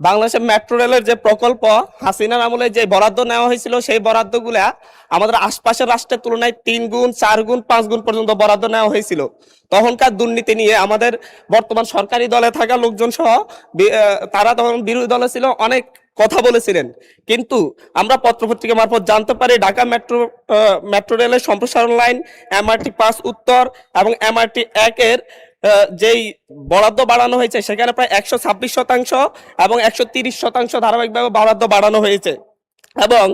বাংলাদেশের মেট্রো রেলের যে প্রকল্প হাসিনার আমলে যে বরাদ্দ নেওয়া হয়েছিল সেই বরাদ্দগুলা আমাদের আশপাশের রাষ্ট্রের তুলনায় 3 গুণ 4 গুণ 5 গুণ পর্যন্ত বরাদ্দ নেওয়া হয়েছিল। তখনকার দুর্নীতি নিয়ে আমাদের বর্তমান সরকারি দলে থাকা লোকজন সহ তারা তখন বিরোধী দলে ছিল, অনেক কথা বলেছিলেন। কিন্তু আমরা পত্রপত্রিকা মারফত জানতে পারি ঢাকা মেট্রো রেলের সম্প্রসারণ লাইন এমআরটি 5 উত্তর এবং এমআরটি 1 এর যেই বরাদ্দ বাড়ানো হয়েছে সেখানে প্রায় 126% এবং 130% ধারাবাহিকভাবে বরাদ্দ বাড়ানো হয়েছে এবং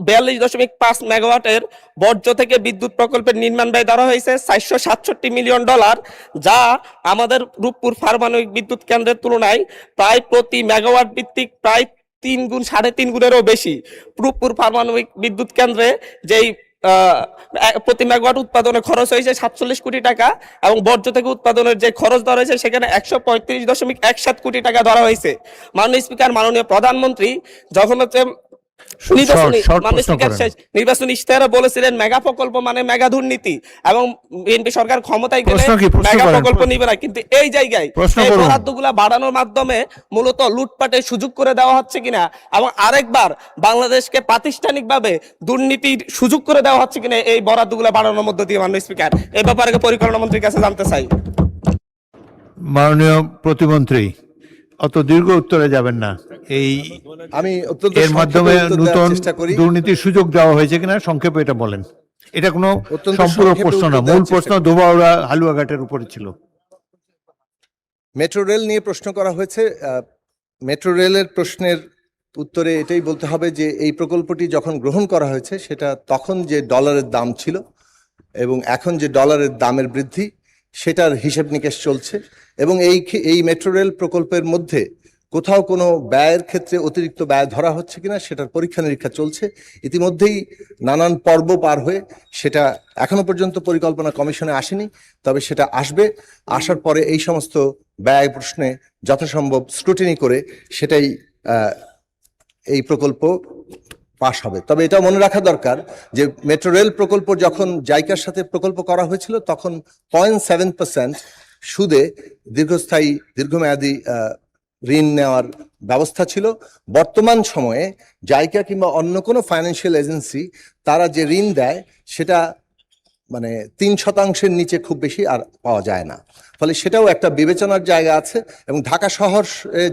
42.5 মেগাওয়াটের বর্জ্য থেকে বিদ্যুৎ প্রকল্পের নির্মাণ ব্যয় ধরা হয়েছে $467 মিলিয়ন, যা আমাদের রূপপুর পারমাণবিক বিদ্যুৎ কেন্দ্রের তুলনায় প্রায় প্রতি মেগাওয়াট ভিত্তিক প্রায় 3 গুণ 3.5 গুণেরও বেশি। রূপপুর পারমাণবিক বিদ্যুৎ কেন্দ্রে যেই প্রতি মেগাওয়াট উৎপাদনে খরচ হয়েছে 47 কোটি টাকা এবং বর্জ্য থেকে উৎপাদনের যে খরচ ধরা হয়েছে সেখানে 135.17 কোটি টাকা ধরা হয়েছে। মাননীয় স্পিকার, মাননীয় প্রধানমন্ত্রী যখন নির্বাচনী ইশতেহারে বলেছিলেন মেগা প্রকল্প মানে মেগা দুর্নীতি এবং বিএনপি সরকার ক্ষমতায় গেলে মেগা প্রকল্প নিবে না, কিন্তু এই জায়গায় এই বরাদ্দগুলা বাড়ানোর মাধ্যমে মূলত লুটপাটের সুযোগ করে দেওয়া হচ্ছে কিনা এবং আরেকবার বাংলাদেশকে প্রাতিষ্ঠানিকভাবে দুর্নীতির সুযোগ করে দেওয়া হচ্ছে কিনা এই বরাদ্দগুলা বাড়ানোর মধ্য দিয়ে। মাননীয় স্পিকার, এই ব্যাপারে পরিকল্পনা মন্ত্রীর কাছে জানতে চাই। মাননীয় প্রতিমন্ত্রী, অত দীর্ঘ উত্তরে যাবেন না। আমি এর মাধ্যমে নতুন দুর্নীতির সুযোগ দেওয়া হয়েছে কিনা সংক্ষেপে এটা বলেন। এটা কোনো সম্পূর্ণ প্রশ্ন না, মূল প্রশ্ন ধোবাউড়া হালুয়াঘাটের উপরে ছিল। মেট্রো রেল নিয়ে প্রশ্ন করা হয়েছে। মেট্রো রেলের প্রশ্নের উত্তরে এটাই বলতে হবে যে এই প্রকল্পটি যখন গ্রহণ করা হয়েছে সেটা তখন যে ডলারের দাম ছিল এবং এখন যে ডলারের দামের বৃদ্ধি সেটার হিসেব নিকেশ চলছে এবং এই মেট্রো রেল প্রকল্পের মধ্যে কোথাও কোনো ব্যয়ের ক্ষেত্রে অতিরিক্ত ব্যয় ধরা হচ্ছে কিনা সেটার পরীক্ষা নিরীক্ষা চলছে। ইতিমধ্যেই নানান পর্ব পার হয়ে সেটা এখনো পর্যন্ত পরিকল্পনা কমিশনে আসেনি, তবে সেটা আসবে। আসার পরে এই সমস্ত ব্যয় প্রশ্নে যথাসম্ভব স্ক্রুটিনি করে সেটাই এই প্রকল্প পাশ হবে। তবে এটা মনে রাখা দরকার যে মেট্রো রেল প্রকল্প যখন জাইকার সাথে প্রকল্প করা হয়েছিল তখন 0.7% সুদে দীর্ঘমেয়াদী ঋণ নেওয়ার ব্যবস্থা ছিল। বর্তমান সময়ে জাইকা কিংবা অন্য কোনো ফাইন্যান্সিয়াল এজেন্সি তারা যে ঋণ দেয় সেটা মানে 3% নিচে খুব বেশি আর পাওয়া যায় না, ফলে সেটাও একটা বিবেচনার জায়গা আছে। এবং ঢাকা শহর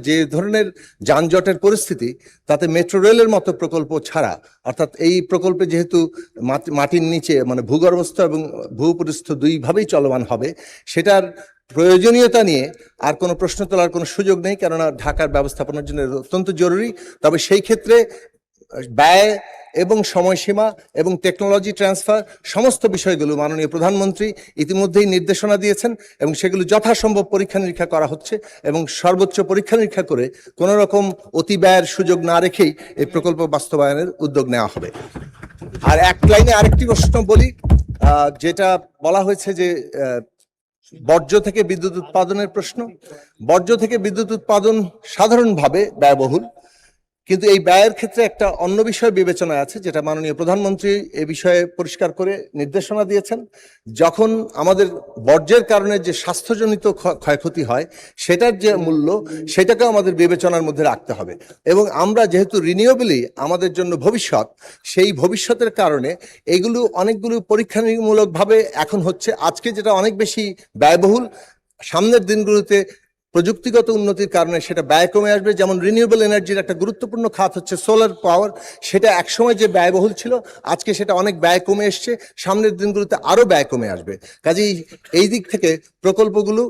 যে ধরনের যানজটের পরিস্থিতি তাতে মেট্রো রেলের মতো প্রকল্প ছাড়া, অর্থাৎ এই প্রকল্পে যেহেতু মাটির নিচে মানে ভূগর্ভস্থ এবং ভূপৃষ্ঠ দুইভাবেই চলমান হবে, সেটার প্রয়োজনীয়তা নিয়ে আর কোনো প্রশ্ন তোলার কোনো সুযোগ নেই, কেননা ঢাকার ব্যবস্থাপনার জন্য অত্যন্ত জরুরি। তবে সেই ক্ষেত্রে ব্যয় এবং সময়সীমা এবং টেকনোলজি ট্রান্সফার সমস্ত বিষয়গুলো মাননীয় প্রধানমন্ত্রী ইতিমধ্যেই নির্দেশনা দিয়েছেন এবং সেগুলো যথাসম্ভব পরীক্ষা নিরীক্ষা করা হচ্ছে এবং সর্বোচ্চ পরীক্ষা নিরীক্ষা করে কোনো রকম অতি ব্যয়ের সুযোগ না রেখেই এই প্রকল্প বাস্তবায়নের উদ্যোগ নেওয়া হবে। আর এক লাইনে আরেকটি প্রশ্ন বলি, যেটা বলা হয়েছে যে বর্জ্য থেকে বিদ্যুৎ উৎপাদনের প্রশ্ন। বর্জ্য থেকে বিদ্যুৎ উৎপাদন সাধারণভাবে ব্যয়বহুল, কিন্তু এই ব্যয়ের ক্ষেত্রে একটা অন্য বিষয় বিবেচনায় আছে যেটা মাননীয় প্রধানমন্ত্রী এ বিষয়ে পরিষ্কার করে নির্দেশনা দিয়েছেন। যখন আমাদের বর্জ্যের কারণে যে স্বাস্থ্যজনিত ক্ষয়ক্ষতি হয় সেটার যে মূল্য সেটাকে আমাদের বিবেচনার মধ্যে রাখতে হবে এবং আমরা যেহেতু রিনিউয়েবলই আমাদের জন্য ভবিষ্যৎ, সেই ভবিষ্যতের কারণে এগুলো অনেকগুলো পরীক্ষামূলকভাবে এখন হচ্ছে। আজকে যেটা অনেক বেশি ব্যয়বহুল, সামনের দিনগুলোতে প্রযুক্তিগত উন্নতির কারণে সেটা ব্যয় কমে আসবে। যেমন রিনিউয়েবল এনার্জির একটা গুরুত্বপূর্ণ খাত হচ্ছে সোলার পাওয়ার, সেটা একসময় যে ব্যয়বহুল ছিল আজকে সেটা অনেক ব্যয় কমে এসছে, সামনের দিনগুলোতে আরো ব্যয় কমে আসবে। কাজেই এই দিক থেকে প্রকল্পগুলো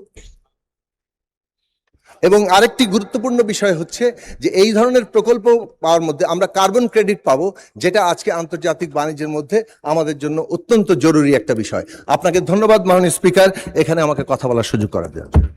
এবং আরেকটি গুরুত্বপূর্ণ বিষয় হচ্ছে যে এই ধরনের প্রকল্প পাওয়ার মধ্যে আমরা কার্বন ক্রেডিট পাবো, যেটা আজকে আন্তর্জাতিক বাণিজ্যের মধ্যে আমাদের জন্য অত্যন্ত জরুরি একটা বিষয়। আপনাকে ধন্যবাদ মাননীয় স্পিকার, এখানে আমাকে কথা বলার সুযোগ করে দেওয়ার জন্য।